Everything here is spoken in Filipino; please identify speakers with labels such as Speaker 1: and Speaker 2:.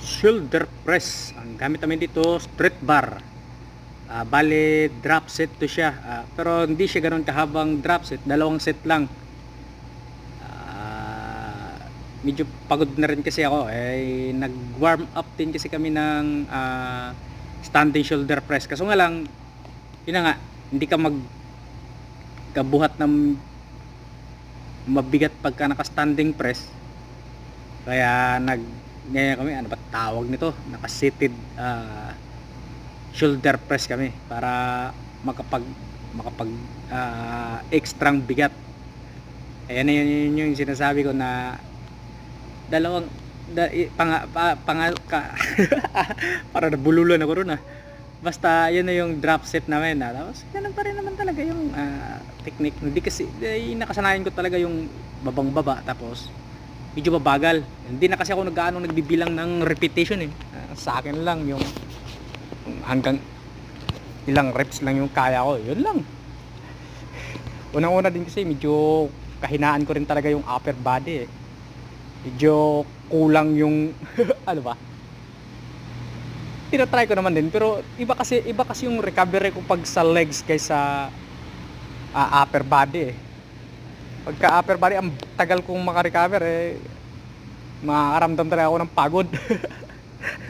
Speaker 1: Shoulder press. Ang gamit namin dito, straight bar. Bale, drop set to siya. Pero hindi siya ganoon kahabang drop set. Dalawang set lang. Medyo pagod na rin kasi ako. Nag-warm up din kasi kami ng standing shoulder press. Kaso nga lang, yun na nga, hindi ka magkabuhat ng mabigat pagka naka-standing press. Kaya ngayon kami, ano ba tawag nito? Naka-seated shoulder press kami para makapag extrang bigat. Ayan na yun yung sinasabi ko na dalawang para nabululan ako ron basta yun na yung drop set namin tapos ganun pa rin naman talaga yung technique. Hindi kasi nakasanayan ko talaga yung babang baba tapos medyo babagal. Hindi na kasi ako nagbibilang ng repetition sa akin lang yung hanggang ilang reps lang yung kaya ko, yun lang. Unang-una din kasi medyo kahinaan ko rin talaga yung upper body medyo kulang yung ano ba, tinatry ko naman din pero iba kasi yung recovery ko pag sa legs kaysa upper body pagka upper body ang tagal kong makarecover makakaramdam talaga ako ng pagod.